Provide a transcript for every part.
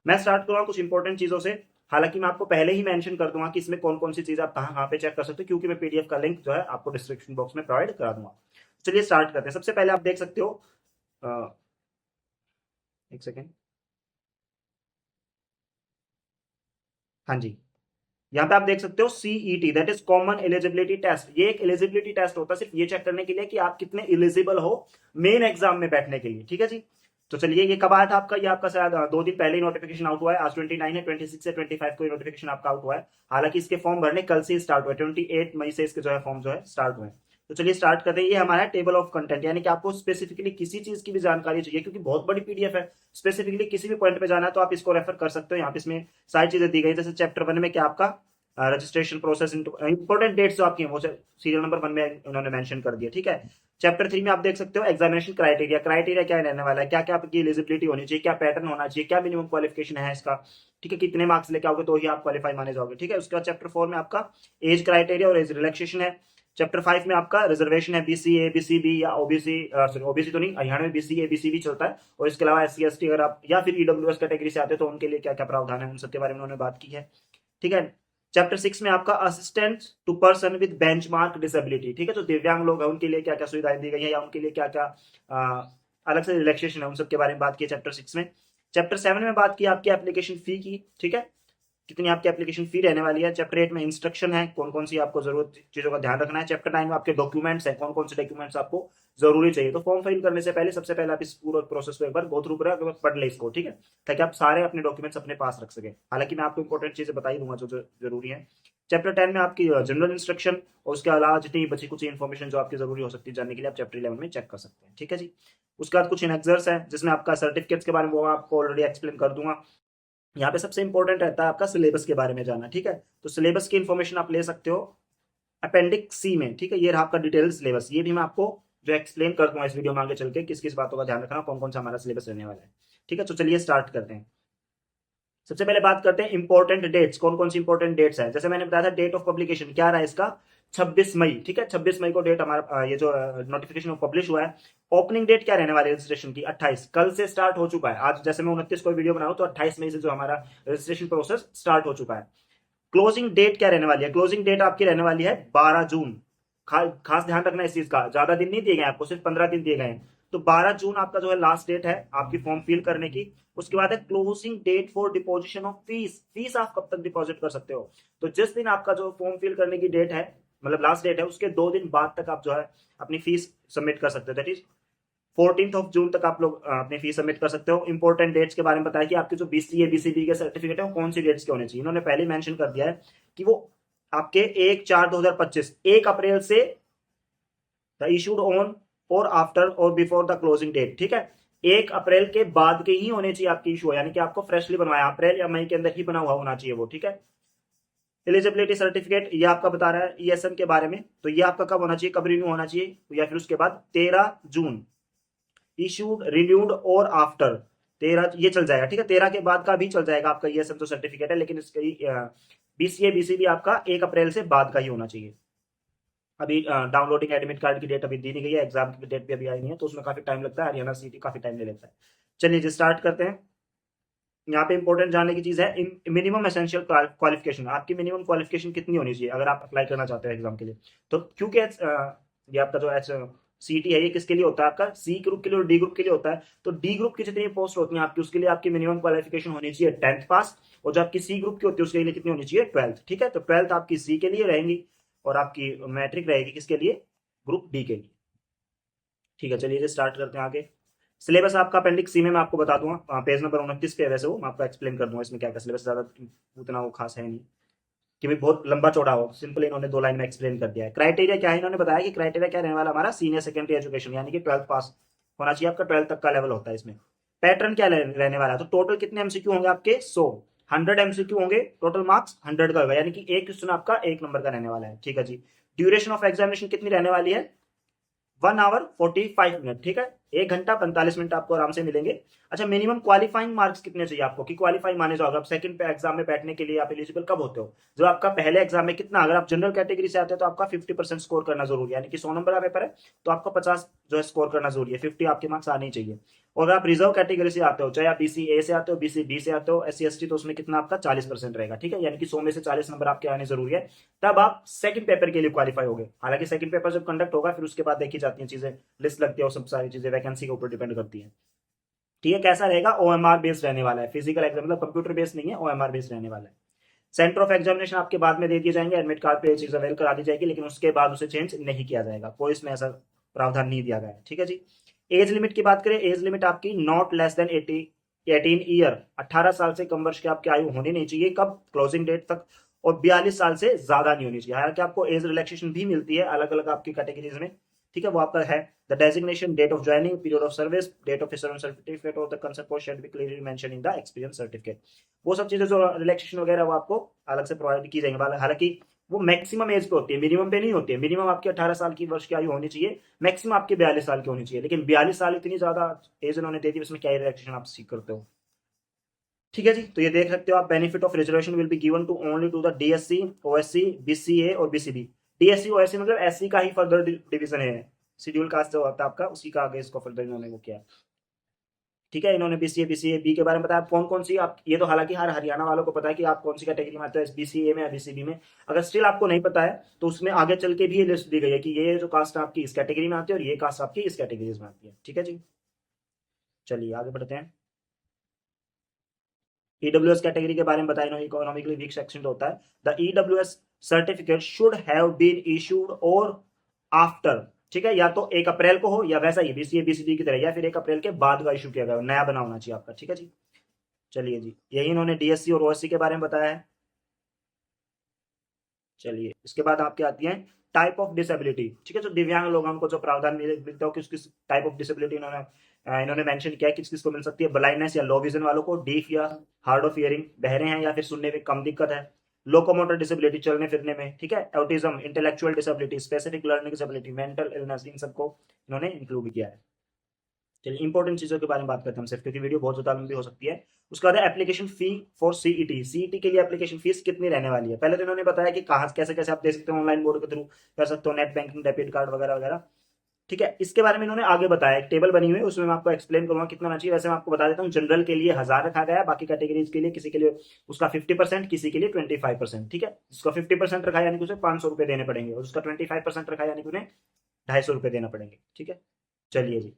मैं स्टार्ट करूंगा कुछ इंपॉर्टेंट चीजों से। हालांकि मैं आपको पहले ही मेंशन कर दूंगा कि इसमें कौन कौन सी चीजें आप कहाँ कहाँ पे चेक कर सकते हो, क्योंकि मैं पीडीएफ का लिंक जो है आपको डिस्क्रिप्शन बॉक्स में प्रोवाइड करा दूंगा। चलिए स्टार्ट करते हैं। सबसे पहले आप देख सकते हो, एक सेकेंड, हाँ जी, यहाँ पे आप देख सकते हो CET, that is common eligibility test. ये एक एलिजिबिलिटी टेस्ट होता है सिर्फ ये चेक करने के लिए कि आप कितने एलिजिबल हो मेन एग्जाम में बैठने के लिए, ठीक है जी। तो चलिए, ये कब आया था आपका? ये आपका शायद 2 दिन पहले ही नोटिफिकेशन आउट हुआ है। आज 29 है, 26 से 25 को नोटिफिकेशन आपका आउट हुआ है। हालांकि इसके फॉर्म भरने कल से स्टार्ट हुए, 28 मई से इसके जो है फॉर्म जो है स्टार्ट हुए। तो चलिए स्टार्ट करते हैं। ये हमारा टेबल ऑफ कंटेंट, यानी कि आपको स्पेसिफिकली किसी चीज की भी जानकारी चाहिए, क्योंकि बहुत बड़ी पीडीएफ है, स्पेसिफिकली किसी भी पॉइंट पे जाना है तो आप इसको रेफर कर सकते हो। यहाँ पे इसमें सारी चीजें दी गई, जैसे चैप्टर 1 में क्या आपका रजिस्ट्रेशन प्रोसेस, इंपॉर्टेंट डेट्स जो आपकी हैं वो सीरियल नंबर 1 में उन्होंने मेंशन कर दिया, ठीक है। चैप्टर 3 में आप देख सकते हो एग्जामिनेशन क्राइटेरिया, क्राइटेरिया क्या रहने वाला है, क्या क्या आपकी एलिजिबिलिटी होनी चाहिए, क्या पैटर्न होना चाहिए, क्या मिनिमम क्वालिफिकेशन है इसका, ठीक है, कितने मार्क्स लेके आओगे तो ही आप क्वालिफाई माने जाओगे, ठीक है। उसके बाद चैप्टर 4 में आपका एज क्राइटेरिया और एज रिलैक्सेशन है। चैप्टर 5 में आपका रिजर्वेशन है, बीसीए, बीसीबी या ओबीसी, सॉरी ओबीसी तो नहीं, हरियाणा में बीसीए बीसीबी चलता है। और इसके अलावा एससी एसटी अगर आप या फिर ईडब्ल्यूएस कैटेगरी से आते हो तो उनके लिए क्या क्या प्रावधान है, उन सब के बारे में उन्होंने बात की है, ठीक है। चैप्टर 6 में आपका assistant to person with benchmark disability, ठीक है, जो दिव्यांग लोग हैं उनके लिए क्या क्या सुविधाएं दी गई है या उनके लिए क्या क्या अलग से रिलैक्सेशन है, उन सब के बारे में बात की है चैप्टर 6 में। चैप्टर 7 में बात की आपकी एप्लीकेशन फी की, ठीक है, कितनी आपकी एप्लीकेशन फी रहने वाली है। चैप्टर 8 में इंस्ट्रक्शन है, कौन कौन सी आपको जरूरत चीजों का ध्यान रखना है। चैप्टर 9 में आपके डॉक्यूमेंट्स है, कौन कौन से डॉक्यूमेंट्स आपको जरूरी चाहिए। तो फॉर्म फिल करने से पहले सबसे पहले आप इस पूरे प्रोसेस को एक बार गो थ्रू करें, पढ़ ले इसको, ठीक है, ताकि आप सारे अपने डॉक्यूमेंट्स अपने पास रख सके। हालांकि मैं आपको इंपॉर्टेंट चीजें बता ही दूंगा जो जरूरी है। चैप्टर 10 में आपकी जनरल इंस्ट्रक्शन और उसके अलावा जितनी बची कुछ इन्फॉर्मेशन जो आपकी जरूरी हो सकती है जानने के लिए, आप चैप्टर 11 में चेक कर सकते हैं, ठीक है जी। उसके बाद कुछ इनएक्सर्स है जिसमें आपका सर्टिफिकेट्स के बारे में वो आपको ऑलरेडी एक्सप्लेन कर दूंगा। यहाँ पे सबसे इंपॉर्टेंट रहता है आपका सिलेबस के बारे में जानना, ठीक है। तो सिलेबस की इन्फॉर्मेशन आप ले सकते हो अपेंडिक्स सी में, ठीक है। ये रहा आपका डिटेल सिलेबस, ये भी मैं आपको जो एक्सप्लेन कर दूंगा इस वीडियो में आगे चल के, किस किस बातों का ध्यान रखना, कौन कौन सा हमारा सिलेबस रहने वाला है, ठीक है। तो चलिए स्टार्ट करते हैं। सबसे पहले बात करते हैं इंपॉर्टेंट डेट्स, कौन कौन सी इंपॉर्टेंट डेट्स है। जैसे मैंने बताया था डेट ऑफ पब्लिकेशन क्या रहा है इसका, 26 मई, ठीक है, 26 मई को डेट हमारा ये जो नोटिफिकेशन पब्लिश हुआ है। ओपनिंग डेट क्या रहने वाली है रजिस्ट्रेशन की, 28, कल से स्टार्ट हो चुका है। आज जैसे मैं 29 को वीडियो बनाऊं तो 28 मई से जो हमारा रजिस्ट्रेशन प्रोसेस स्टार्ट हो चुका है। क्लोजिंग डेट क्या रहने वाली है, क्लोजिंग डेट आपकी रहने वाली है 12 जून। खास ध्यान रखना इस चीज का, ज्यादा दिन नहीं दिए गए आपको, सिर्फ 15 दिन दिए गए हैं। तो 12 जून आपका जो है लास्ट डेट है आपकी फॉर्म फिल करने की। उसके बाद है closing date for deposition of fees, fees आप कब तक डिपॉजिट कर सकते हो। तो जिस दिन आपका जो फॉर्म फिल करने की डेट है, मतलब लास्ट डेट है, उसके 2 दिन बाद तक आप जो है अपनी फीस सबमिट कर सकते हो। दैट इज 14 जून तक आप लोग अपनी फीस सबमिट कर सकते हो। इंपॉर्टेंट डेट्स के बारे में बताया कि आपके जो बीसीए बीसीबी के सर्टिफिकेट है वो कौन सी डेट्स के होने चाहिए। इन्होंने पहले मेंशन कर दिया है कि वो आपके 1/4/2025, 1 अप्रैल से द इशूड ऑन और आफ्टर और बिफोर द क्लोजिंग डेट, ठीक है। 1 अप्रैल के बाद के ही होने चाहिए आपकी इशू, यानी कि आपको फ्रेशली बनवाया अप्रैल या मई के अंदर ही बना हुआ होना चाहिए वो, ठीक है। एलिजिबिलिटी सर्टिफिकेट ये आपका बता रहा है ईएसएम के बारे में, तो ये आपका कब होना चाहिए, कब रिन्यू होना चाहिए, या फिर उसके बाद 13 जून। इशूड रिन्यूड और आफ्टर 13 ये चल जाएगा, ठीक है। 13 के बाद का भी चल जाएगा आपका ये सब जो सर्टिफिकेट है, लेकिन इसकी बीसीए बीसीबी आपका 1 अप्रैल से बाद का ही होना चाहिए। अभी डाउनलोडिंग एडमिट कार्ड की डेट अभी दी नहीं गई है, एग्जाम की डेट भी अभी आई नहीं है, तो उसमें काफी टाइम लगता है, हरियाणा सीटी काफी टाइम ले लेता है। चलिए जी स्टार्ट करते हैं। यहाँ पे इंपॉर्टेंट जानने की चीज है मिनिमम एसेंशियल क्वालिफिकेशन, आपकी मिनिमम क्वालिफिकेशन कितनी होनी चाहिए अगर आप अप्लाई करना चाहते हो एग्जाम के लिए। तो क्योंकि ये आपका जो एच सीटी है ये किसके लिए होता है, आपका सी ग्रुप के लिए और डी ग्रुप के लिए होता है। तो डी ग्रुप की जितनी पोस्ट होती है आपकी, उसके लिए आपकी मिनिमम क्वालिफिकेशन होनी चाहिए 10th पास, और जो आपकी सी ग्रुप की होती है उसके लिए कितनी होनी चाहिए 12th, ठीक है। तो 12th आपकी सी के लिए रहेंगी और आपकी मैट्रिक रहेगी किसके लिए, ग्रुप डी के लिए, ठीक है। चलिए स्टार्ट करते हैं आगे। सिलेबस आपका अपेंडिक्स सी में मैं आपको बता दूंगा, पेज नंबर 29 पे है वैसे वो, मैं आपको एक्सप्लेन कर दूंगा इसमें क्या क्या सिलेबस, ज्यादा उतना वो खास है नहीं कि भाई बहुत लंबा चौड़ा हो, सिंपल इन्होंने 2 लाइन में एक्सप्लेन कर दिया है। क्राइटेरिया क्या है, इन्होंने बताया कि क्राइटेरिया क्या रहने वाला हमारा, सीनियर सेकेंडरी एजुकेशन, यानी कि 12th पास होना चाहिए आपका, 12th तक का लेवल होता है इसमें। पैटर्न क्या रहने वाला है, तो टोटल कितने एमसीक्यू होंगे आपके 100 एमसीक्यू होंगे, टोटल मार्क्स 100 का होगा, यानी कि एक क्वेश्चन आपका 1 नंबर का रहने वाला है, ठीक है जी। ड्यूरेशन ऑफ एग्जामिनेशन कितनी रहने वाली है, 1 आवर 45 मिनट, ठीक है। 1 घंटा 45 मिनट आपको आराम से मिलेंगे। अच्छा, मिनिमम क्वालिफाइंग मार्क्स कितने चाहिए आपको कि क्वालिफाई माने जाओगे आप सेकंड एग्जाम में बैठने के लिए? आप एलिजिबल कब होते हो? जब आपका पहले एग्जाम में कितना, अगर आप जनरल कैटेगरी से आते हो तो आपका 50% स्कोर करना जरूरी है, यानी कि 100 नंबर का पेपर है तो आपको 50 जो है स्कोर करना जरूरी है, 50 आपके मार्क्स आने ही चाहिए। और अगर आप रिजर्व कैटेगरी से आते हो, चाहे आप बीसी ए से आते हो, बीसी बी से आते हो, एस सी एस टी, तो उसमें कितना आपका 40% रहेगा, ठीक है, यानी कि 100 में से 40 नंबर आपके आने जरूरी है, तब आप सेकंड पेपर के लिए क्वालिफाई होगे। हालांकि सेकंड पेपर जब कंडक्ट होगा फिर उसके बाद देखी जाती हैं चीजें, लिस्ट लगती है और सब सारी चीजें वैकेंसी के ऊपर डिपेंड करती है। ठीक है, कैसा रहेगा? ओएमआर बेस्ड रहने वाला है, फिजिकल एग्जाम मतलब कंप्यूटर बेस्ड नहीं है, ओएमआर बेस्ड रहने वाला है। सेंटर ऑफ एग्जामिनेशन आपके बाद में दे दिए जाएंगे, एडमिट कार्ड पे चीज अवेल करा दी जाएगी, लेकिन उसके बाद उसे चेंज नहीं किया जाएगा, कोई इसमें ऐसा प्रावधान नहीं दिया गया है, ठीक है जी। एज लिमिट की बात करें, एज लिमिट आपकी नॉट लेस देन 18 ईयर, 18 साल से कम वर्ष की आपकी आयु होनी नहीं चाहिए, कब? क्लोजिंग डेट तक। और 42 साल से ज्यादा नहीं होनी चाहिए। हालांकि आपको एज रिलैक्सेशन भी मिलती है अलग अलग आपकी कैटेगरीज में, ठीक है, वो आपका है। The designation, date of joining, period of service, date of certificate of the concern post shall be clearly mention in the experience certificate. वो सब चीजें जो रिलैक्सेशन वगैरह वो आपको अलग से प्रोवाइड की जाएंगी। हालांकि वो मैक्सिमम एज पे होती है, मिनिमम पे नहीं होती है। मिनिमम आपकी 18 साल की वर्ष की आयु होनी चाहिए, मैक्सिमम आपकी 42 साल की होनी चाहिए, लेकिन 42 साल इतनी ज्यादा एज उन्होंने दे दी, उसमें क्या रिलैक्सेशन आप सीख करते हो? ठीक है जी, तो ये देख सकते हो आप, benefit of reservation will be given to only to the DSC, OSC, BCA और बीसीबी। डीएससी ओएससी मतलब एससी का ही फर्दर डिवीजन है, शेड्यूल कास्ट जो होता है आपका, उसी का आगे इसको फर्दर इन्होंने वो किया। ठीक है, इन्होंने बीसीए बीसीए बी के बारे में बताया कौन कौन सी आप, ये तो हालांकि हर हरियाणा वालों को पता है कि आप कौन सी कैटेगरी में आते हो, बीसीए में या बीसीबी में। अगर स्टिल आपको नहीं पता है तो उसमें आगे चल के भी ये लिस्ट दी गई है कि ये जो कास्ट आपकी इस कैटेगरी में आती है और ये कास्ट आपकी इस कैटेगरी में आती है। ठीक है जी, चलिए आगे बढ़ते हैं। ईडब्ल्यूएस कैटेगरी के बारे में बताया इन्होंने, इकोनॉमिकली वीक सेक्शन होता है। The EWS certificate should have been issued or after, ठीक है, या तो 1 अप्रैल को हो या वैसा ही बीसीए बीसीबी की तरह, या फिर 1 अप्रैल के बाद का इशू किया गया, नया बना होना चाहिए आपका। ठीक है जी, चलिए जी, यही इन्होंने डीएससी और ओएससी के बारे में बताया है। चलिए, इसके बाद आपके आती हैं टाइप ऑफ डिसेबिलिटी। ठीक है, जो दिव्यांग लोगों को जो प्रावधान मिलता हो, किस किस टाइप ऑफ डिसेबिलिटी इन्होंने मेंशन किया है, किस किस को मिल सकती है। ब्लाइंडनेस या लो विजन वालों को, डीफ या हार्ड ऑफ हियरिंग, बहरे हैं या फिर सुनने में कम दिक्कत है, लोकोमोटर डिसेबिलिटी, चलने फिरने में, ठीक है, autism, intellectual disability, specific learning disability, mental illness, इन सबको इन्होंने इंक्लूड किया है। चलिए, इंपॉर्टेंट चीजों के बारे में बात करते हैं हम सिर्फ, क्योंकि वीडियो बहुत ज्यादा लंबी हो सकती है। उसके बाद application fee for CET. CET के लिए एप्लीकेशन फीस कितनी रहने वाली है? पहले तो इन्होंने बताया कि कहाँ कैसे कैसे आप दे सकते हो, ऑनलाइन बोर्ड के थ्रू कर सकते हो, नेट बैंकिंग, डेबिट कार्ड वगैरह वगैरह। ठीक है, इसके बारे में इन्होंने आगे बताया, एक टेबल बनी हुई है, उसमें मैं आपको एक्सप्लेन करूंगा कितना होना चाहिए। वैसे मैं आपको बता देता हूँ, जनरल के लिए 1000 रखा गया है, बाकी कैटेगरीज के लिए किसी के लिए उसका 50%, किसी के लिए 25%। ठीक है, जिसका 50% रखा यानी कि उसे 500 रुपए देने पड़ेंगे, और उसका 25% रखा यानी कि उन्हें 250 रुपए देना पड़ेंगे। ठीक है, चलिए जी,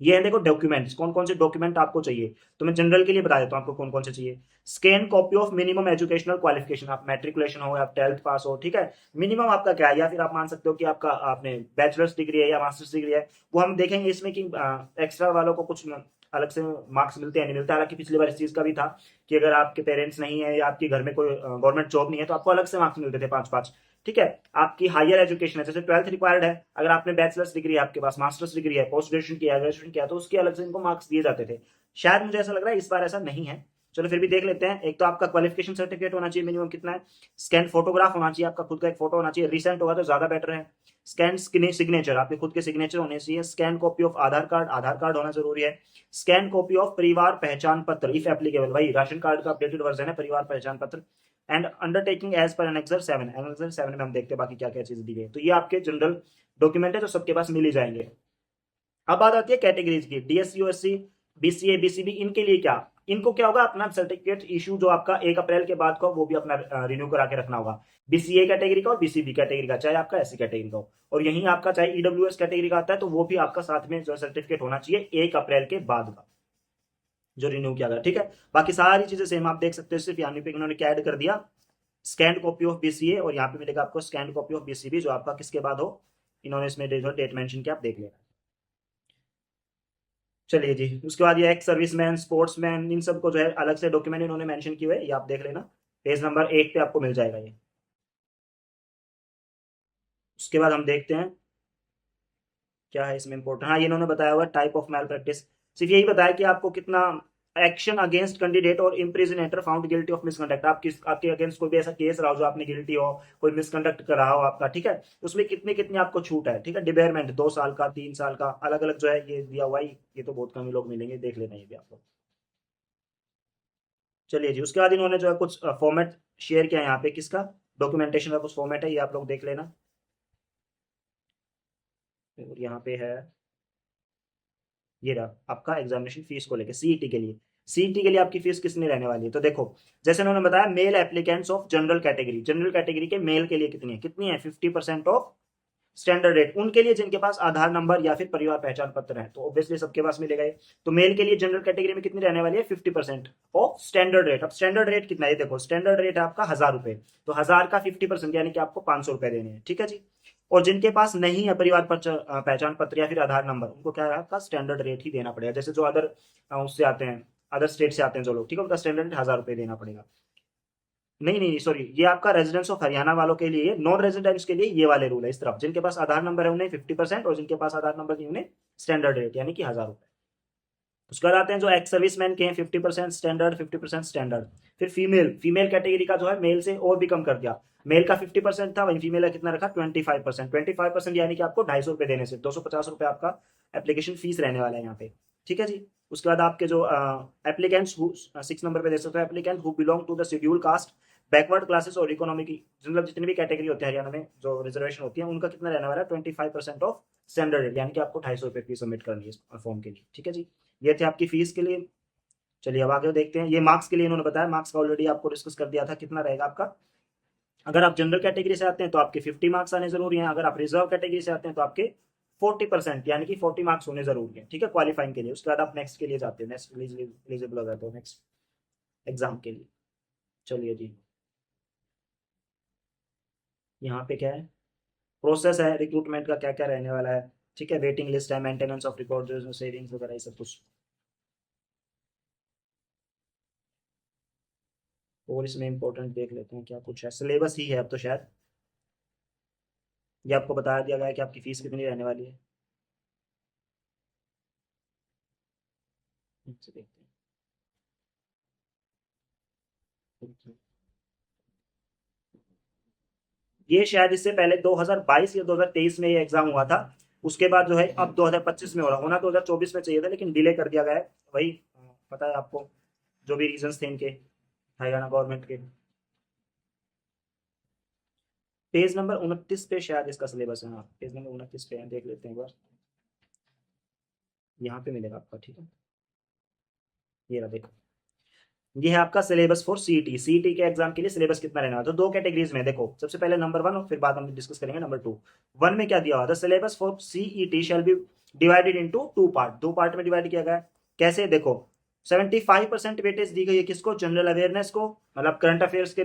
ये है देखो डॉक्यूमेंट्स, कौन कौन से डॉक्यूमेंट आपको चाहिए। तो मैं जनरल के लिए बता देता हूँ आपको कौन कौन से चाहिए। Scan copy of minimum educational qualification, आप मैट्रिकुलेशन हो, आप 12th पास हो, ठीक है, मिनिमम आपका क्या है, या फिर आप मान सकते हो कि आपका आपने बैचलर्स डिग्री है या मास्टर्स डिग्री है, वो हम देखेंगे इसमें कि एक्स्ट्रा वालों को कुछ अलग से मार्क्स मिलते हैं नहीं मिलते। हालांकि पिछली बार इस चीज का भी था कि अगर आपके पेरेंट्स नहीं है या आपके घर में कोई गवर्नमेंट जॉब नहीं है तो आपको अलग से मार्क्स मिलते थे 5-5। ठीक है, आपकी हायर एजुकेशन है, जैसे 12th रिक्वायर्ड है, अगर आपने बैचलर्स डिग्री है, आपके पास मास्टर्स डिग्री है, पोस्ट ग्रेजुएशन किया, ग्रेजुएशन किया, तो उसके अलग से इनको मार्क्स दिए जाते थे। शायद मुझे ऐसा लग रहा है इस बार ऐसा नहीं है, चलो फिर भी देख लेते हैं। एक तो आपका क्वालिफिकेशन सर्टिफिकेट होना चाहिए, मिनिमम कितना है। स्कैन फोटोग्राफ होना चाहिए, आपका खुद का एक फोटो होना चाहिए, रिसेंट होगा तो ज्यादा बेटर है। स्कैन सिग्नेचर, आपके खुद के सिग्नेचर होने चाहिए। Scan copy of Aadhaar card, Aadhaar card होना जरूरी है। Scan copy of Parivar Pehchan Patra if applicable, भाई राशन कार्ड का अपडेटेड वर्जन है Parivar Pehchan Patra. And undertaking as per annexure 7, annexure 7 में हम देखते हैं बाकी क्या क्या चीज दी गई। तो ये आपके जनरल डॉक्यूमेंट है जो सबके पास मिल ही जाएंगे। अब बात आती है कैटेगरीज की, डीएससी ओएससी बीसीए बीसीबी, इनके लिए क्या, इनको क्या होगा, अपना सर्टिफिकेट इशू जो आपका 1 अप्रैल के बाद का वो भी अपना रिन्यू करा के रखना होगा। बीसीए कैटेगरी का और बीसीबी कैटेगरी का, चाहे आपका एससी कैटेगरी का हो, और यहीं आपका चाहे ईडब्ल्यूएस कैटेगरी का आता है तो वो भी आपका साथ में जो सर्टिफिकेट होना चाहिए 1 अप्रैल के बाद का जो रिन्यू किया गया। ठीक है, बाकी सारी चीजें सेम आप देख सकते हो, सिर्फ यहाँ पे इन्होंने क्या ऐड कर दिया, स्कैंड कॉपी ऑफ बीसीए, और यहाँ पे मिलेगा आपको स्कैंड कॉपी ऑफ बीसीबी जो आपका किसके बाद हो, इन्होंने इसमें डेट मेंशन किया, आप देख लेना। चलिए जी, उसके बाद ये एक्स सर्विसमैन, स्पोर्ट्समैन, इन सबको जो है अलग से डॉक्यूमेंट इन्होंने मेंशन किए हुए, ये आप देख लेना, पेज नंबर 1 पे आपको मिल जाएगा ये। उसके बाद हम देखते हैं क्या है इसमें इंपॉर्टेंट। हाँ, ये इन्होंने बताया हुआ टाइप ऑफ मैल प्रैक्टिस, सिर्फ यही बताया कि आपको कितना एक्शन अगेंस्ट कैंडिडेट और इम्प्रिजनेटर फाउंड गिल्टी ऑफ मिसकंडक्ट, आपके अगेंस्ट कोई भी ऐसा केस रहा हो जो आपने गिल्टी हो, कोई मिसकंडक्ट कर रहा हो आपका, ठीक है, उसमें कितनी कितनी आपको छूट है, ठीक है, डिबेयरमेंट 2 साल का, 3 साल का, अलग अलग जो है ये दिया हुआ है, ये तो बहुत कम ही लोग मिलेंगे, देख लेना ये भी आप लोग। चलिए जी, उसके बाद इन्होंने जो है कुछ फॉर्मेट शेयर किया यहाँ पे, किसका डॉक्यूमेंटेशन का कुछ फॉर्मेट है, ये आप लोग देख लेना। और यहाँ पे है, ये रहा आपका एग्जामिनेशन फीस को लेकर सीईटी के लिए। सीईटी के लिए आपकी फीस कितनी रहने वाली है, तो देखो जैसे उन्होंने बताया, male applicants of general category, general category के मेल के लिए कितनी है 50% ऑफ स्टैंडर्ड रेट, उनके लिए जिनके पास आधार नंबर या फिर परिवार पहचान पत्र है, तो ऑब्वियसली सबके पास मिलेगा ये। तो मेल के लिए जनरल कैटेगरी में कितनी रहने वाली है 50% ऑफ स्टैंडर्ड रेट। अब स्टैंडर्ड रेट कितना है, देखो स्टैंडर्ड रेट है आपका 1000 रुपए, तो 1000 का 50% यानी कि आपको 500 रुपए देने हैं, ठीक है जी। और जिनके पास नहीं है परिवार पहचान पत्र या फिर आधार नंबर, उनको क्या है आपका स्टैंडर्ड रेट ही देना पड़ेगा, जैसे जो अदर उससे आते हैं, अदर स्टेट से आते हैं जो लोग, ठीक है, उनका स्टैंडर्ड रेट 1000 रुपए देना पड़ेगा। नहीं नहीं सॉरी, ये आपका रेजिडेंस ऑफ हरियाणा वालों के लिए, नॉन रेजिडेंट्स के लिए ये वाले रूल है इस तरफ, जिनके पास आधार नंबर है उन्हें 50% और जिनके पास आधार नंबर नहीं उन्हें स्टैंडर्ड रेट यानी कि 1000 रुपए। उसके बाद आते हैं जो एक्स सर्विसमैन के हैं 50% स्टैंडर्ड, 50% स्टैंडर्ड। फिर फीमेल, फीमेल कैटेगरी का जो है मेल से और भी कम कर दिया, मेल का 50% था, वहीं फीमेल का कितना रखा 25%, 25% यानी कि आपको 250 रुपए देने से 250 रुपए आपका एप्लीकेशन फीस रहने वाला है यहाँ पे, ठीक है जी। उसके बाद आपके जो एप्लीकेंट्स 6 नंबर पे देख सकते हो, applicant who belong to the schedule caste, backward classes और इकोनॉमी की, मतलब जितनी भी कैटेगरी होती है हरियाणा में जो रिजर्वेशन होती है, उनका कितना रहने वाला है 25% ऑफ स्टैंडर्ड रेट, यानी कि आपको 250 रुपए फीस सबमिट करनी है इस फॉर्म के लिए, ठीक है जी। ये थे आपकी फीस के लिए। चलिए अब आगे देखते हैं, ये मार्क्स के लिए इन्होंने बताया, मार्क्स का ऑलरेडी आपको डिस्कस कर दिया था, कितना रहेगा आपका। अगर आप जनरल कैटेगरी से आते हैं तो आपके 50 मार्क्स आने जरूरी हैं, अगर आप रिजर्व कैटेगरी से आते हैं तो आपके 40% यानी कि 40 मार्क्स होने जरूरी है, ठीक है, क्वालिफाइंग के लिए। उसके बाद आप नेक्स्ट के लिए जाते हैं, नेक्स्ट एलिजिबल हो जाते हो नेक्स्ट एग्जाम के लिए। चलिए जी, यहाँ पे क्या है, प्रोसेस है रिक्रूटमेंट का, क्या क्या रहने वाला है, ठीक है, वेटिंग लिस्ट है, मेंटेनेंस ऑफ रिकॉर्ड, सेविंग्स वगैरह ये सब कुछ। और इसमें इंपॉर्टेंट देख लेते हैं क्या कुछ है, सिलेबस ही है अब तो शायद, ये आपको बता दिया गया है कि आपकी फीस कितनी रहने वाली है। इनसे देखते हैं, ये शायद इससे पहले 2022 या 2023 में ये एग्जाम हुआ था, उसके बाद जो है अब 2025 में हो रहा, होना 2024 में चाहिए था लेकिन डिले कर दिया गया है, वही पता है आपको, जो भी रीजंस थे इनके हरियाणा गवर्नमेंट के। पेज नंबर 29 पे शायद इसका सिलेबस है, हाँ पेज नंबर 29 पे है, देख लेते हैं एक बार, यहाँ पे मिलेगा आपका, ठीक है, ये रहा देखो, ये है आपका सिलेबस फॉर सीईटी। सीईटी के एग्जाम के लिए सिलेबस कितना रहना है, तो दो कैटेगरीज में देखो, सबसे पहले नंबर 1 और फिर बाद में डिस्कस करेंगे नंबर 2। 1 में क्या दिया हुआ था, syllabus for CET shall be divided into 2 part, 2 part में डिवाइड किया गया है। कैसे, देखो 75% वेटेज दी गई है किसको, जनरल अवेयरनेस को, मतलब करंट अफेयर्स के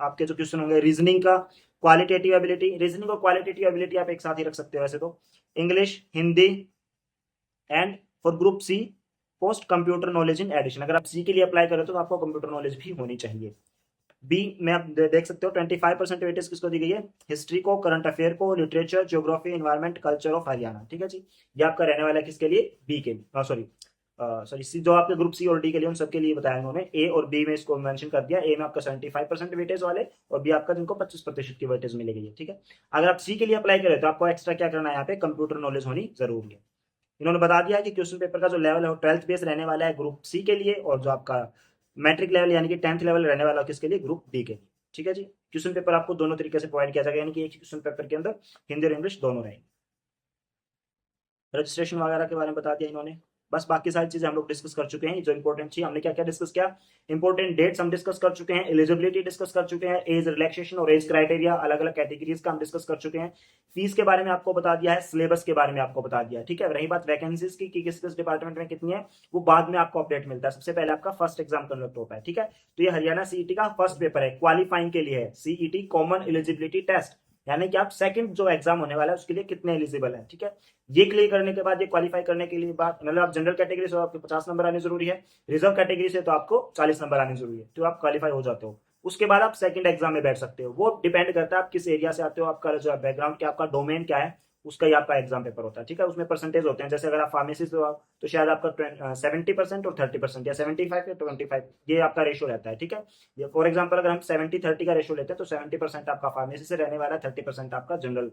आपके जो क्वेश्चन होंगे, रीजनिंग का, क्वालिटेटिव एबिलिटी, रीजनिंग और क्वालिटेटिव एबिलिटी आप एक साथ ही रख सकते हो वैसे तो, English, Hindi, and for group C post computer knowledge in addition, अगर आप सी के लिए अप्लाई करें तो आपको कंप्यूटर नॉलेज भी होनी चाहिए। बी में आप देख सकते हो 25% वेटेज किसको दी गई है, हिस्ट्री को, करंट अफेयर को, literature, geography, environment, culture of Haryana, ठीक है जी। ये आपका रहने वाला है किसके लिए, बी के लिए, सॉरी सॉरी सी, जो आपके ग्रुप सी और डी के लिए उन सबके लिए बताया उन्होंने, ए और बी में इसको मेंशन कर दिया, ए में आपका 75% वेटेज वाले और बी आपका जिनको 25% की वेटेज मिलेगी, ठीक है। अगर आप सी के लिए अप्लाई करें तो आपको एक्स्ट्रा क्या करना है, यहाँ पे कंप्यूटर नॉलेज होनी जरूरी है। इन्होंने बता दिया कि क्वेश्चन पेपर का जो लेवल है वो 12th बेस रहने वाला है ग्रुप सी के लिए, और जो आपका मैट्रिक लेवल यानी कि 10th लेवल रहने वाला है किसके लिए, ग्रुप डी के लिए, ठीक है जी। क्वेश्चन पेपर आपको दोनों तरीके से प्रोवाइड किया जाएगा, यानी कि एक क्वेश्चन पेपर के अंदर हिंदी और इंग्लिश दोनों रहेंगे। रजिस्ट्रेशन वगैरह के बारे में बता दिया इन्होंने, बस बाकी सारी चीजें हम लोग डिस्कस कर चुके हैं, जो इंपॉर्टेंट थी हमने क्या क्या डिस्कस किया, इंपॉर्टेंट डेट्स हम डिस्कस कर चुके हैं, एलिजिबिलिटी डिस्कस कर चुके हैं, एज रिलैक्सेशन और एज क्राइटेरिया अलग अलग कैटेगरीज का हम डिस्कस कर चुके हैं, फीस के बारे में आपको बता दिया है, सिलेबस के बारे में आपको बता दिया है, ठीक है। रही बात वैकेंसीज की कि किस किस डिपार्टमेंट में कितनी है, वो बाद में आपको अपडेट मिलता है, सबसे पहले आपका फर्स्ट एग्जाम कंडक्ट होता है, ठीक है। तो ये हरियाणा सीईटी का फर्स्ट पेपर है, क्वालिफाइंग के लिए है, सीईटी कॉमन एलिजिबिलिटी टेस्ट, यानी कि आप सेकंड जो एग्जाम होने वाला है उसके लिए कितने एलिजिबल है, ठीक है। ये क्लियर करने के बाद, ये क्वालिफाई करने के लिए बात, मतलब आप जनरल कैटेगरी से आपको 50 नंबर आने जरूरी है, रिजर्व कैटेगरी से तो आपको 40 नंबर आने जरूरी है, तो आप क्वालिफाई हो जाते हो। उसके बाद आप सेकंड एग्जाम में बैठ सकते हो, वो डिपेंड करता है आप किस एरिया से आते हो, आपका जो बैकग्राउंड क्या, आपका डोमेन क्या है, उसका ही आपका एग्जाम पेपर होता है, ठीक है। उसमें परसेंटेज होते हैं, जैसे अगर आप फार्मेसिस्ट हो तो शायद आपका 70% और 30% या 75 या 25 ये आपका रेशो रहता है, ठीक है। ये फॉर एग्जाम्पल अगर हम 70-30 का रेशो लेते हैं तो 70% आपका फार्मेसी से रहने वाला है, 30% आपका जनरल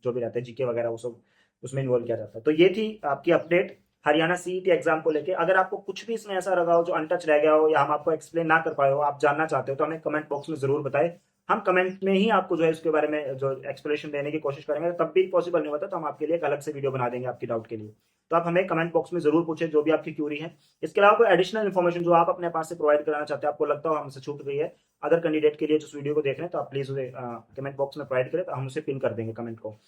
जो भी रहता है जीके वगैरह वो सब उसमें इन्वॉल्व किया जाता है। तो ये थी आपकी अपडेट हरियाणा सीईटी एग्जाम को लेके। अगर आपको कुछ भी इसमें ऐसा लगा हो जो अनटच रह गया हो या हम आपको एक्सप्लेन ना कर पाए हो, आप जानना चाहते हो, तो हमें कमेंट बॉक्स में जरूर बताएं। हम कमेंट में ही आपको जो है इसके बारे में जो एक्सप्लेनेशन देने की कोशिश करेंगे। तब भी पॉसिबल नहीं होता तो हम आपके लिए एक अलग से वीडियो बना देंगे आपकी डाउट के लिए। तो आप हमें कमेंट बॉक्स में जरूर पूछें जो भी आपकी क्यूरी है। इसके अलावा कोई एडिशनल इन्फॉर्मेशन जो आप अपने पास से प्रोवाइड कराना चाहते हैं, आपको लगता हो हमसे छूट गई है अदर कैंडिडेट के लिए जो वीडियो को देख रहे हैं, तो आप प्लीज उसे कमेंट बॉक्स में प्रोवाइड करें, तो हम उसे पिन कर देंगे कमेंट को।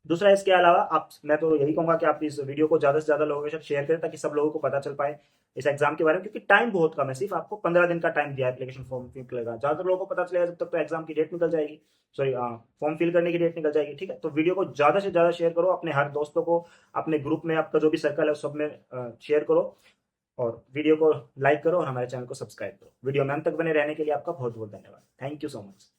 दूसरा इसके अलावा आप, मैं तो यही कहूंगा कि आप इस वीडियो को ज्यादा से ज्यादा लोगों के साथ शेयर करें ताकि सब लोगों को पता चल पाए इस एग्जाम के बारे में, क्योंकि टाइम बहुत कम है। सिर्फ आपको 15 दिन का टाइम दिया है एप्लीकेशन फॉर्म फिल करेगा। ज्यादातर लोगों को पता चलेगा जब तक तो एग्जाम की डेट निकल जाएगी, सॉरी फॉर्म फिल करने की डेट निकल जाएगी, ठीक है। तो वीडियो को ज्यादा से ज्यादा शेयर करो, अपने हर दोस्तों को, अपने ग्रुप में आपका जो भी सर्कल है उस सब में शेयर करो, और वीडियो को लाइक करो और हमारे चैनल को सब्सक्राइब करो। वीडियो में अंत तक बने रहने के लिए आपका बहुत बहुत धन्यवाद। Thank you so much.